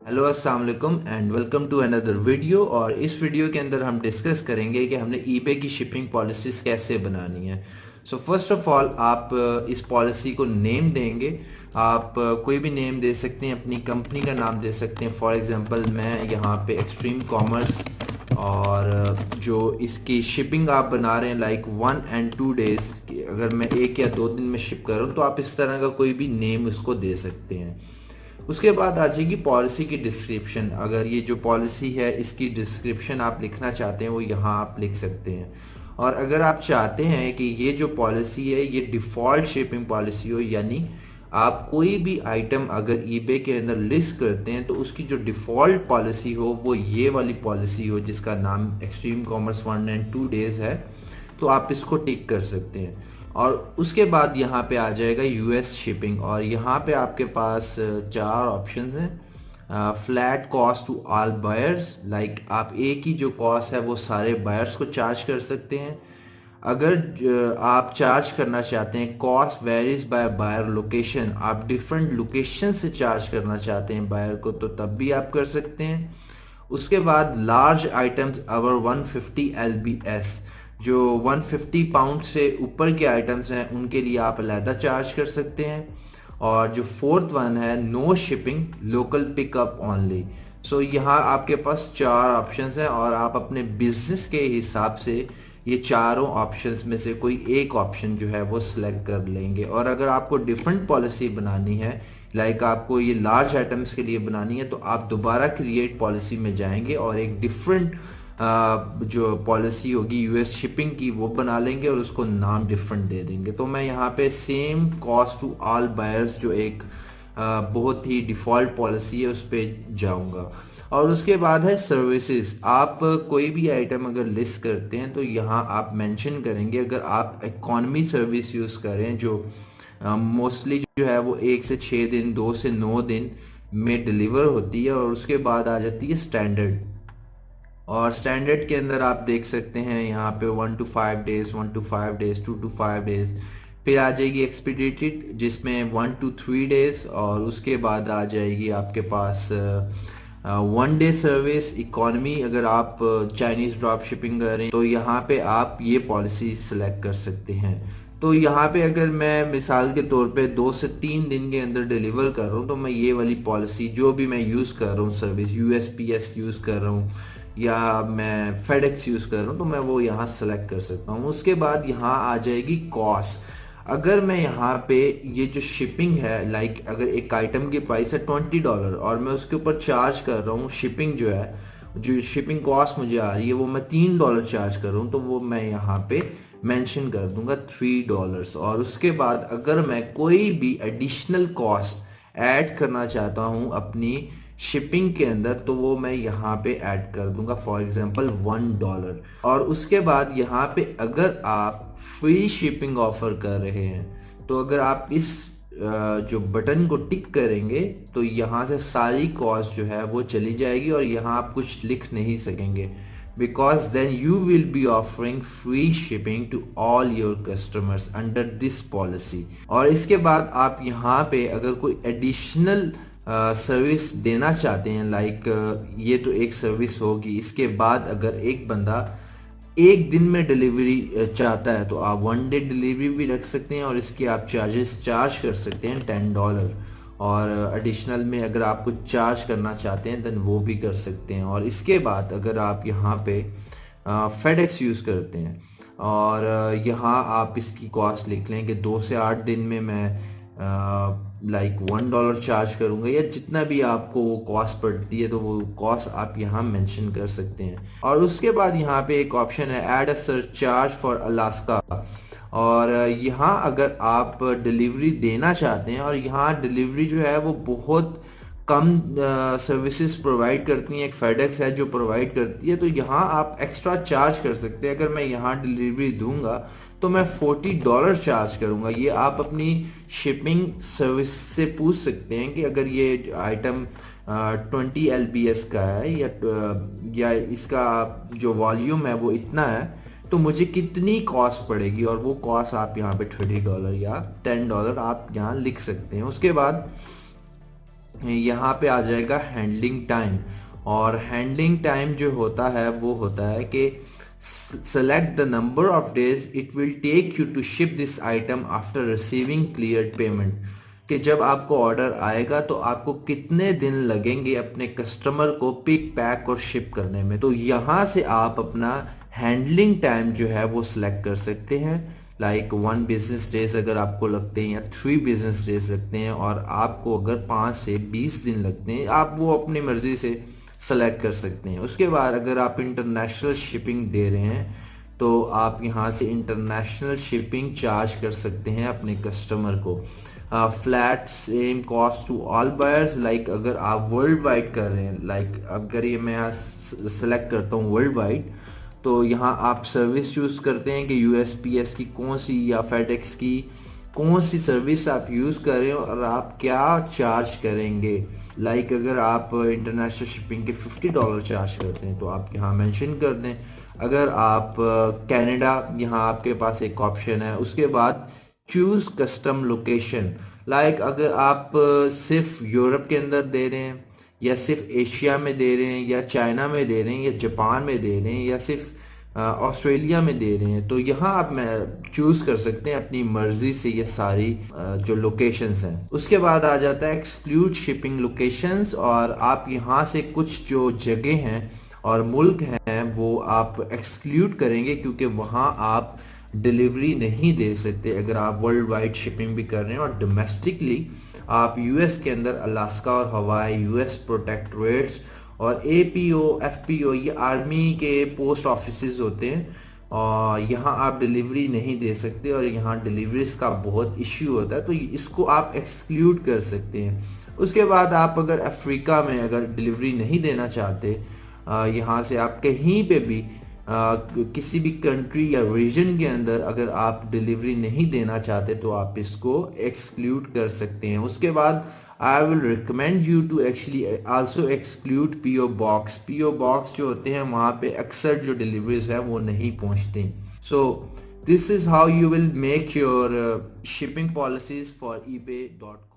Hello अस्सलाम वालेकुम and welcome to another video. और इस वीडियो के अंदर हम डिस्कस करेंगे कि हमने ईबे की शिपिंग पॉलिसीज़ कैसे बनानी है। सो फर्स्ट ऑफ ऑल आप इस पॉलिसी को नेम देंगे। आप कोई भी नेम दे सकते हैं, अपनी कंपनी का नाम दे सकते हैं। फॉर एग्जांपल मैं यहाँ पे एक्सट्रीम कॉमर्स, और जो इसकी शिपिंग आप बना रहे हैं लाइक 1 and 2 days की, अगर मैं 1 या 2 दिन में शिप कर रहा हूँ तो आप इस तरह का कोई भी नेम उसको दे सकते हैं। उसके बाद आ जाएगी पॉलिसी की डिस्क्रिप्शन। अगर ये जो पॉलिसी है इसकी डिस्क्रिप्शन आप लिखना चाहते हैं वो यहाँ आप लिख सकते हैं। और अगर आप चाहते हैं कि ये जो पॉलिसी है ये डिफ़ॉल्ट शिपिंग पॉलिसी हो, यानी आप कोई भी आइटम अगर ईबे के अंदर लिस्ट करते हैं तो उसकी जो डिफ़ॉल्ट पॉलिसी हो वो ये वाली पॉलिसी हो जिसका नाम एक्सट्रीम कॉमर्स 1 and 2 days है, तो आप इसको टिक कर सकते हैं। और उसके बाद यहाँ पे आ जाएगा यूएस शिपिंग, और यहाँ पे आपके पास 4 ऑप्शंस हैं। Flat cost to all buyers, like आप एक ही जो कॉस्ट है वो सारे बायर्स को चार्ज कर सकते हैं। अगर आप चार्ज करना चाहते हैं cost varies by buyer location, आप डिफरेंट लोकेशन से चार्ज करना चाहते हैं बायर को, तो तब भी आप कर सकते हैं। उसके बाद लार्ज आइटम्स अवर 150 LBS, जो 150 पाउंड से ऊपर के आइटम्स हैं उनके लिए आप अलहदा चार्ज कर सकते हैं। और जो फोर्थ वन है no shipping local pickup only. So यहाँ आपके पास 4 ऑप्शंस हैं और आप अपने बिजनेस के हिसाब से ये चारों ऑप्शंस में से कोई एक ऑप्शन जो है वो सिलेक्ट कर लेंगे। और अगर आपको डिफरेंट पॉलिसी बनानी है, लाइक आपको ये लार्ज आइटम्स के लिए बनानी है, तो आप दोबारा क्रिएट पॉलिसी में जाएंगे और एक डिफरेंट जो पॉलिसी होगी यूएस शिपिंग की वो बना लेंगे और उसको नाम डिफरेंट दे देंगे। तो मैं यहाँ पे same cost to all buyers जो एक बहुत ही डिफ़ॉल्ट पॉलिसी है उस पर जाऊँगा। और उसके बाद है सर्विसेज। आप कोई भी आइटम अगर लिस्ट करते हैं तो यहाँ आप मेंशन करेंगे, अगर आप इकॉनमी सर्विस यूज़ करें जो मोस्टली जो है वो 1 से 6 दिन, 2 से 9 दिन में डिलीवर होती है, और उसके बाद आ जाती है स्टैंडर्ड। और स्टैंडर्ड के अंदर आप देख सकते हैं यहाँ पे 1 to 5 days, 1 to 5 days, 2 to 5 days। फिर आ जाएगी एक्सपीडिटेड जिसमें 1 to 3 days, और उसके बाद आ जाएगी आपके पास 1 day सर्विस इकोनॉमी। अगर आप चाइनीज़ ड्रॉप शिपिंग कर रहे हैं तो यहाँ पे आप ये पॉलिसी सिलेक्ट कर सकते हैं। तो यहाँ पे अगर मैं मिसाल के तौर पे 2 से 3 दिन के अंदर डिलीवर कर रहा हूँ तो मैं ये वाली पॉलिसी जो भी मैं यूज़ कर रहा हूँ सर्विस, यूएसपीएस यूज़ कर रहा हूँ या मैं फेडेक्स यूज़ कर रहा हूँ, तो मैं वो यहाँ सेलेक्ट कर सकता हूँ। उसके बाद यहाँ आ जाएगी कॉस्ट। अगर मैं यहाँ पे ये जो शिपिंग है, लाइक अगर एक आइटम की प्राइस है $20 और मैं उसके ऊपर चार्ज कर रहा हूँ शिपिंग, जो है जो शिपिंग कॉस्ट मुझे आ रही है वो मैं $3 चार्ज कर रहा हूँ, तो वो मैं यहाँ पे मेंशन कर दूंगा $3। और उसके बाद अगर मैं कोई भी एडिशनल कॉस्ट ऐड करना चाहता हूँ अपनी शिपिंग के अंदर तो वो मैं यहाँ पे ऐड कर दूंगा, फॉर एग्जांपल $1। और उसके बाद यहाँ पे अगर आप फ्री शिपिंग ऑफर कर रहे हैं तो अगर आप इस जो बटन को टिक करेंगे तो यहाँ से सारी कॉस्ट जो है वो चली जाएगी और यहाँ आप कुछ लिख नहीं सकेंगे, because then you will be offering free shipping to all your customers under this policy. और इसके बाद आप यहाँ पे अगर कोई एडिशनल सर्विस देना चाहते हैं, लाइक ये तो एक सर्विस होगी। इसके बाद अगर एक बंदा 1 दिन में डिलीवरी चाहता है तो आप 1 day डिलीवरी भी रख सकते हैं और इसके आप चार्जेस चार्ज कर सकते हैं $10। और एडिशनल में अगर आप कुछ चार्ज करना चाहते हैं देन वो भी कर सकते हैं। और इसके बाद अगर आप यहाँ पे फेडेक्स यूज़ करते हैं और यहाँ आप इसकी कॉस्ट लिख लें कि 2 से 8 दिन में मैं लाइक $1 चार्ज करूंगा, या जितना भी आपको वो कॉस्ट पड़ती है तो वो कॉस्ट आप यहाँ मेंशन कर सकते हैं। और उसके बाद यहाँ पे एक ऑप्शन है add a surcharge for Alaska. और यहाँ अगर आप डिलीवरी देना चाहते हैं, और यहाँ डिलीवरी जो है वो बहुत कम सर्विसेज प्रोवाइड करती हैं, एक फेडेक्स है जो प्रोवाइड करती है, तो यहाँ आप एक्स्ट्रा चार्ज कर सकते हैं। अगर मैं यहाँ डिलीवरी दूंगा तो मैं $40 चार्ज करूंगा। ये आप अपनी शिपिंग सर्विस से पूछ सकते हैं कि अगर ये आइटम 20 LBS का है या इसका जो वॉल्यूम है वो इतना है तो मुझे कितनी कॉस्ट पड़ेगी, और वो कॉस्ट आप यहाँ पे $30 या $10 आप यहाँ लिख सकते हैं। उसके बाद यहाँ पे आ जाएगा हैंडलिंग टाइम। और हैंडलिंग टाइम जो होता है वो होता है कि select the number of days it will take you to ship this item after receiving cleared payment, कि जब आपको ऑर्डर आएगा तो आपको कितने दिन लगेंगे अपने कस्टमर को पिक पैक और शिप करने में। तो यहाँ से आप अपना हैंडलिंग टाइम जो है वो सिलेक्ट कर सकते हैं। लाइक 1 बिजनेस डेज अगर आपको लगते हैं या 3 बिजनेस डेज लगते हैं, और आपको अगर 5 से 20 दिन लगते हैं, आप वो अपनी मर्जी से सेलेक्ट कर सकते हैं। उसके बाद अगर आप इंटरनेशनल शिपिंग दे रहे हैं तो आप यहाँ से इंटरनेशनल शिपिंग चार्ज कर सकते हैं अपने कस्टमर को। Flat same cost to all buyers, like अगर आप वर्ल्ड वाइड कर रहे हैं, लाइक अगर ये मैं यहाँ सेलेक्ट करता हूँ वर्ल्ड वाइड, तो यहाँ आप सर्विस चूज करते हैं कि यूएसपीएस की कौन सी या फेडेक्स की कौन सी सर्विस आप यूज़ कर रहे हो और आप क्या चार्ज करेंगे। लाइक अगर आप इंटरनेशनल शिपिंग के $50 चार्ज करते हैं तो आप यहाँ मेंशन कर दें। अगर आप कनाडा, यहाँ आपके पास एक ऑप्शन है। उसके बाद चूज़ कस्टम लोकेशन, लाइक अगर आप सिर्फ यूरोप के अंदर दे रहे हैं, या सिर्फ एशिया में दे रहे हैं, या चाइना में दे रहे हैं, या जापान में दे रहे हैं, या सिर्फ ऑस्ट्रेलिया में दे रहे हैं, तो यहाँ आप चूज कर सकते हैं अपनी मर्जी से ये सारी जो लोकेशंस हैं। उसके बाद आ जाता है एक्सक्लूड शिपिंग लोकेशंस, और आप यहाँ से कुछ जो जगह हैं और मुल्क हैं वो आप एक्सक्लूड करेंगे, क्योंकि वहाँ आप डिलीवरी नहीं दे सकते अगर आप वर्ल्ड वाइड शिपिंग भी कर रहे हैं। और डोमेस्टिकली आप यूएस के अंदर अलास्का और हवाई, यूएस प्रोटेक्टोरेट्स और एपीओ, एफपीओ, ये आर्मी के पोस्ट ऑफिसेज होते हैं, और यहाँ आप डिलीवरी नहीं दे सकते और यहाँ डिलीवरीज का बहुत इश्यू होता है, तो इसको आप एक्सक्लूड कर सकते हैं। उसके बाद आप अगर अफ्रीका में अगर डिलीवरी नहीं देना चाहते, यहाँ से आप कहीं पे भी किसी भी कंट्री या रीजन के अंदर अगर आप डिलीवरी नहीं देना चाहते तो आप इसको एक्सक्लूड कर सकते हैं। उसके बाद I will recommend you to actually also exclude PO box। PO box जो होते हैं वहाँ पे अक्सर जो डिलीवरीज है वो नहीं पहुँचती। So this is how you will make your shipping policies for eBay.com।